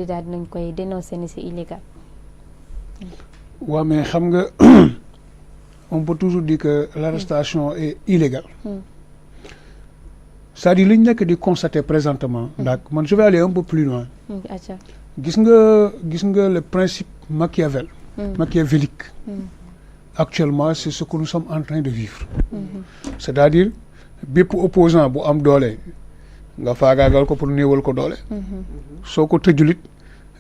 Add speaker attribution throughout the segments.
Speaker 1: daal dinañ koy dénoncer ni c'est illégal.
Speaker 2: waaw mais xam nga on peut toujours dire que l'arrestation est illégale. C'est-à-dire li ñu nekk di constater présentement. donc man je vais aller un peu plus loin. gis nga le principe machiavélique. Actuellement c'est ce que nous sommes en train de vivre. C'est-à-dire bépp opposant bu am doole nga faagaagal ko pour néewal ko doole. soo ko tëjulit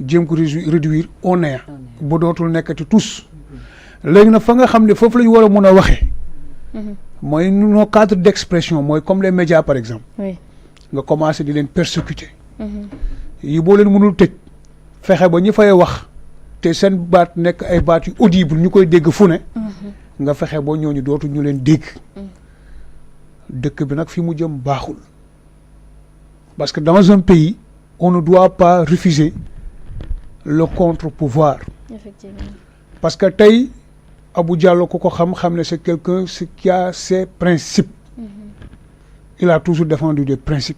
Speaker 2: jéem ko réduire au néant ba dootul nekkati tous. léegi nag fa nga xam ne foofu la ñu war a mun a waxee. mooy nos cadres d'expression mooy comme les médias par exemple. nga commencé di leen persécuter. yi boo leen mënul tëj fexe ba ñi fay wax te seen baat nekk ay baat yu audible ñu koy dégg fu ne. nga fexe ba ñooñu dootu ñu leen dégg. dëkk bi nag fi mu jëm baaxul. parce que dans un pays on ne doit pas refuser le contre-pouvoir. Effectivement. Parce que tey Abou Diallo ku ko xam ne c'est quelqu'un qui a ses principes. Il a toujours défendu des principes.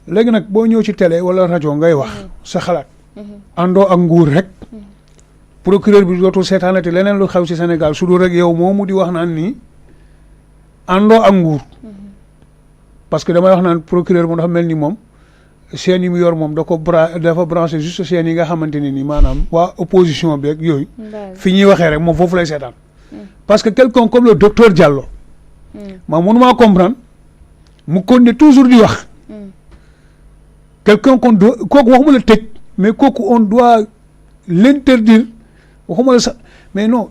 Speaker 2: léegi nag boo ñëw ci télé wala rajo ngay wax sa xalaat. àndoo ak nguur rek. procureur bi dootul seetaanati leneen lu xew ci Sénégal su dul rek yow moomu di wax naan nii àndoo ak nguur. parce que damay wax naan procureur moom dafa mel ni moom chaîne yi mu yor moom dafa branché juste chaîne yi nga xamante ne ni maanaam waa opposition bi ak yooyu. fi ñuy waxee rek moom foofu lay seetaan. parce que quelqu'un comme le docteur Diallo. maa mënumaa comprendre mu continuer toujours di wax. quelqu'un qu'on doit kooku waxuma la tëj mais kooku on doit l'interdire waxuma la sax mais non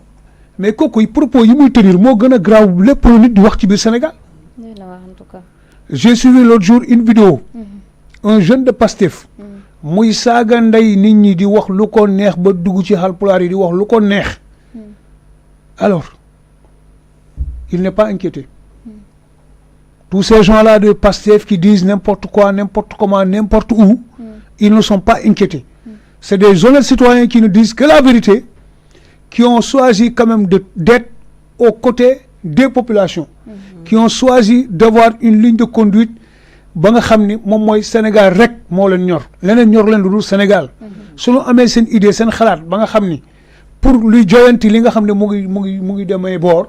Speaker 2: mais kooku propos yi muy tenir moo gën a grave lépp lu nit di wax ci biir Sénégal.
Speaker 1: en tout cas.
Speaker 2: J'ai suivi l'autre jour une vidéo. Un jeune de Pastef. muy saaga ndey nit ñi di wax lu ko neex ba dugg ci Haalpulaar yi di wax lu ko neex. alors il n'est pas inquiété. Tous ces gens-là de Pastef qui disent n'importe quoi, n'importe comment, n'importe où, ils ne sont pas inquiétés. C'est des honnêtes citoyens qui ne disent que la vérité, qui ont choisi quand même d'être aux côtés des populations. Qui ont choisi d'avoir une ligne de conduite ba nga xam ni moom mooy Sénégal rek moo leen ñor leneen ñor leen lu dul Sénégal su ñu amee seen idée seen xalaat ba nga xam ni pour luy joyanti li nga xam ne mu ngi demee boor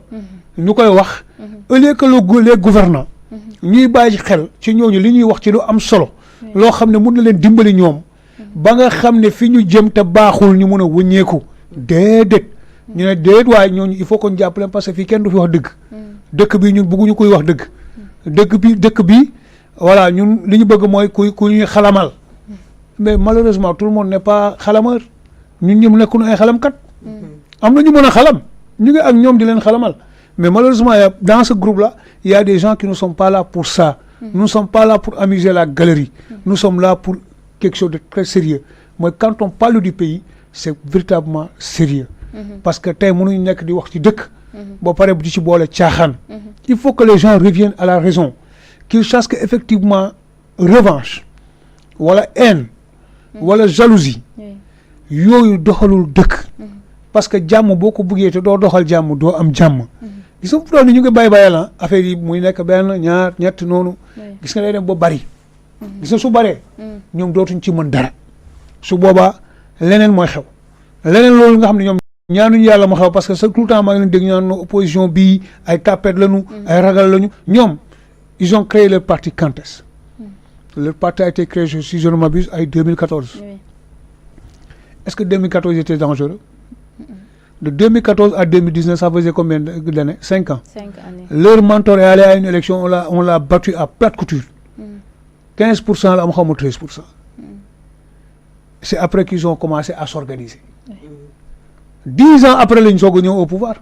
Speaker 2: ñu koy wax au lieu que les gouvernants ñuy bàyyi xel ci ñooñu li ñuy wax ci lu am solo loo xam ne mun na leen dimbali ñoom ba nga xam ne fi ñu jëm te baaxul ñu mun a wëññeeku déedéet ñu ne déet waaye ñooñu il faut qu'on jàppale parce que fii kenn du fi wax dëgg dëkk bi ñun bëgguñu koy wax dëgg dëkk bi voilà ñun li ñu bëgg mooy ku ñuy xalamal mais malheureusement tout le monde n'est pas xalameur ñun ñëpp nekkuñu ay xalamkat am na ñu mën a xalam ñu ngi ak ñoom di leen xalamal mais malheureusement dans ce groupe là il y a des gens qui ne sont pas là pour ça nous ne sommes pas là pour amuser la galerie nous sommes là pour quelque chose de très sérieux mooy quand on parle du pays c'est véritablement sérieux parce que tey mënuñu nekk di wax ci dëkk boo paree bu ci boole caaxaan il faut que les gens reviennent à la raison qu'ils sachent que effectivement revanche wala haine wala jalousie yooyu doxalul dëkk parce que jàmm boo ko buggee te doo doxal jàmm doo am jàmm gis nga fu ni ñu ngi bàyyi la affaire yi muy nekk benn ñaar ñett noonu gis nga day dem ba bari gis nga su baree ñoom dootuñ ci mën dara su boobaa leneen mooy xew leneen loolu nga xam ne ñoom ñaanuñu yàlla ma xew parce que tout le temps maa ngi leen dégg ñaan opposition bii ay tapette lañu ay ragal lañu ñoom ils ont créé leur parti Kantes. Leur parti a été créé, si je ne m'abuse, en 2014. Oui. Est-ce que 2014 était dangereux? De 2014 à 2019, ça faisait combien d'années? 5 ans.
Speaker 1: 5 années.
Speaker 2: Leur mentor est allé à une élection, on l'a battu à plate couture. 15% là, on a 13%. C'est après qu'ils ont commencé à s'organiser. 10 ans après, ils sont venus au pouvoir.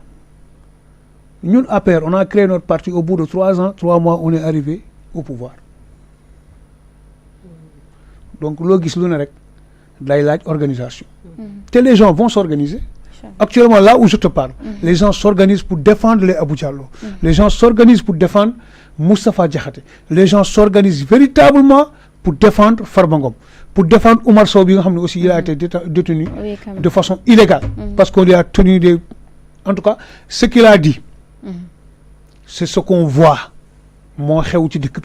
Speaker 2: Nous, APR, on a créé notre parti au bout de 3 ans, 3 mois, on est arrivé au pouvoir. Donc, l'organisation. Les gens vont s'organiser. Actuellement, là où je te parle, les gens s'organisent pour défendre les Abou Diallo. Les gens s'organisent pour défendre Moustapha Diakhaté. Les gens s'organisent véritablement pour défendre Farbangom. Pour défendre Oumar Sow, aussi, il a été détenu de façon illégale. Parce qu'on lui a tenu En tout cas, ce qu'il a dit, c'est ce qu'on voit. Moi, je suis dit que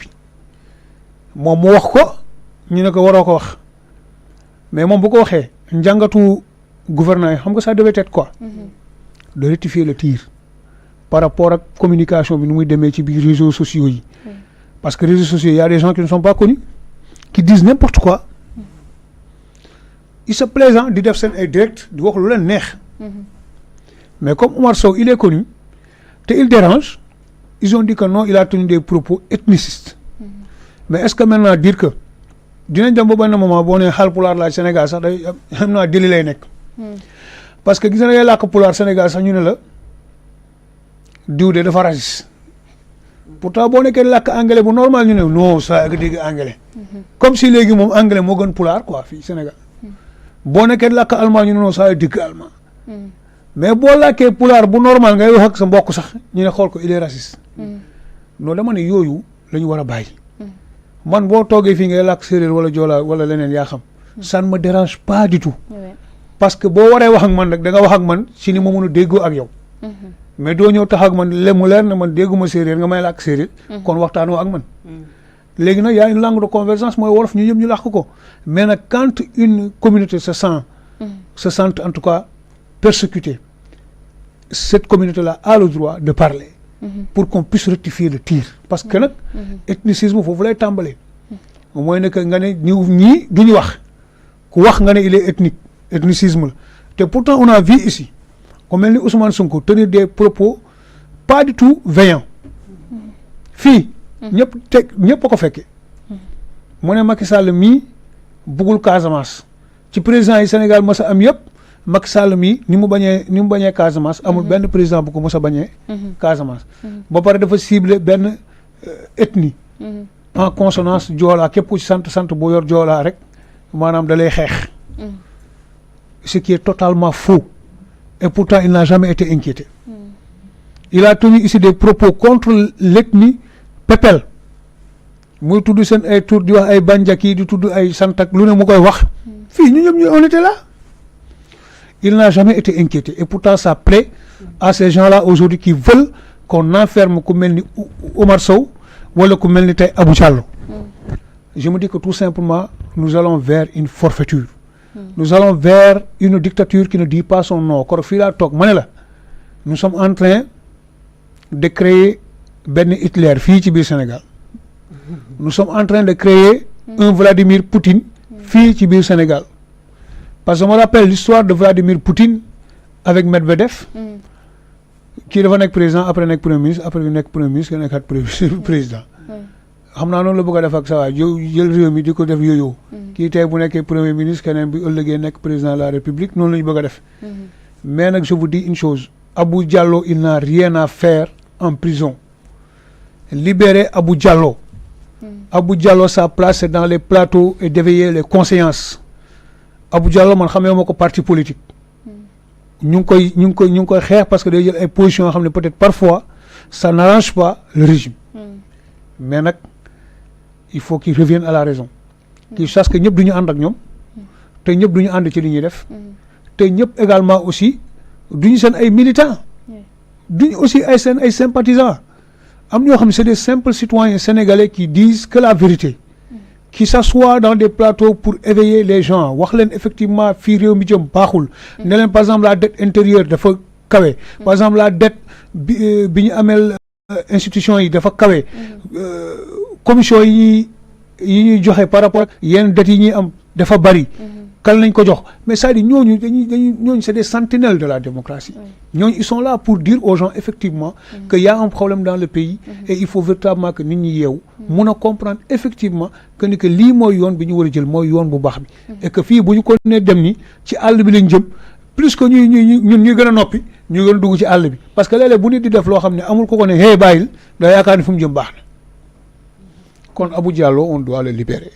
Speaker 2: moi, je suis ñu ne ko waroo ko wax mais moom bu ko waxee njàngatu gouvernement yi xam nga ça devait être quoi de rectifier le tir par rapport ak communication bi nu muy demee ci biir réseaux sociaux yi parce que réseaux sociaux il y a des gens qui ne sont pas connus qui disent n'importe quoi il se plaisant di def seen ay direct di wax lu leen neex mais comme Omar Sow il est connu te il dérange ils ont dit que non il a tenu des propos ethnicistes mais est-ce que maintenant dire que dinañ dem ba benn moment boo nee Haalpulaar la Sénégal sax day xam naa deli lay nekk parce que gis na ngay làkk pulaar Sénégal sax ñu ne la diw de dafa raciste pourtant boo nekkee làkk anglais bu normal ñu ne non ça ak dégg anglais comme si léegi moom anglais moo gën pulaar quoi fii Sénégal boo nekkee làkk allemand ñu ne non ça dégg allemand mais boo làkkee pulaar bu normal ngay wax ak sa mbokk sax ñu ne xool ko il est raciste non dama ne yooyu la ñu war a bàyyi man boo toogee fii ngay làkk séeréer wala joola wala leneen yaa xam ça ne me dérange pas du tout parce que boo waree wax ak man rek da nga wax ak man si ni ma mën a déggoo ak yow mais doo ñëw tax ak man mu leer na man dégguma séeréer nga may làkk séeréer kon waxtaanoo ak man léegi nag y a une langue de convergence mooy wolof ñu ñëpp ñu làkk ko mais nag quand une communauté se sent en tout cas persécutée cette communauté là a le droit de parler pour qu'on puisse rectifier le tir parce que nag ethnicisme foofu lay tàmbalee mooy ne que nga ne ñii duñu wax ku wax nga ne il est ethnicisme la te pourtant on a vu ici ku mel ni Ousmane Sonko tenir des propos pas du tout vaillants fii ñëpp a ko fekkee mu ne Macky Sall mii buggul Casamance ci président yi Sénégal mës a am yëpp Macky Sall mii ni mu bañee Casamance amul benn président bu ko mës a bañee Casamance ba pare dafa ciblé benn ethnie en consonance joolaa képp ku ci sant boo yor joolaa rek maanaam da lay xeex ce qui est totalement faux et pourtant il n'a jamais été inquiété il a tenu ici des propos contre l'ethnie Pepel muy tudd seen ay tur di wax ay banjaki di tudd ay sant ak lu ne mu koy wax fii ñu ñëpp ñu on était là il n'a jamais été inquiété et pourtant ça plaît à ces gens-là aujourd'hui qui veulent qu'on enferme ku mel ni Omar Sow wala ku mel ni tey Abou Diallo je me dis que tout simplement nous allons vers une forfaiture nous allons vers une dictature qui ne dit pas son nom kor fii laa toog ma ne la nous sommes en train de créer benn Hitler fii ci biir Sénégal nous sommes en train de créer un Vladimir Poutine fii ci biir Sénégal parce que je me rappelle l'histoire de Vladimir Poutine avec Medvedev kii dafa nekk président après nekk premier ministre après nekk premier ministre nekkaat président xam naa noonu la bëgg a def ak sa waay jël réew mi di ko def yooyu kii tey bu nekkee premier ministre keneen bi ëllëgee nekk président de la République noonu la ñu bëgg a def mais nag je vous dis une chose Abou Diallo il n'a rien à faire en prison libérer Abou Diallo Abou Diallo sa place c'est dans les plateaux et d'éveiller les consciences Abou Diallo man xamee ma ko parti politique ñu ngi koy xeex parce que day jël ay positions yoo xam ne peut-être parfois ça n'arrange pas le régime mais nag il faut qu'il revienne à la raison qu'il sache que ñëpp du ñu ànd ak ñoom te ñëpp du ñu ànd ci li ñuy def te ñëpp également aussi du ñu seen ay militants du ñu aussi ay seen ay sympathisants am ñoo xam ne c'est des simples citoyens sénégalais qui disent que la vérité qui s'assoient dans des plateaux pour éveiller les gens wax leen effectivement fii réew mi jëm baaxul ne leen par exemple la dette intérieure dafa kawe par exemple la dette bi ñu ameel institution yi dafa kawe commission yi ñuy joxe par rapport yenn dettes yi ñuy am dafa bari kan lañ ko jox mais c'est-à-dire ñooñu ñooñu c'est des sentinelles de la démocratie ñooñu ils sont là pour dire aux gens effectivement que y a un problème dans le pays et il faut véritablement que nit ñi yeewu mun a comprendre effectivement que ni que lii mooy yoon bi ñu war a jël mooy yoon bu baax bi et que fii bu ñu ko nee dem ni ci àll bi lañ jëm plus que ñun ñuy gën a noppi ñuy gën a dugg ci àll bi parce que léeg-léeg bu nit di def loo xam ne amul ko ko ne hey bàyyil da yaakaar ni fu mu jëm baax na kon Abou Diallo on doit le libérer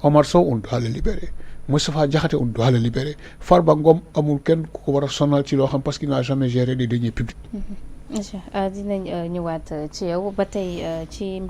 Speaker 2: Omar Sow on doit le libérer Moustapha Diakhaté on doit le libérer Farba Ngom amul kenn ku ko war a sonal ci loo xam parce qu'il n'a jamais géré des deniers publics.
Speaker 1: dinañ ñëwaat ci yow ba tey ci mbiru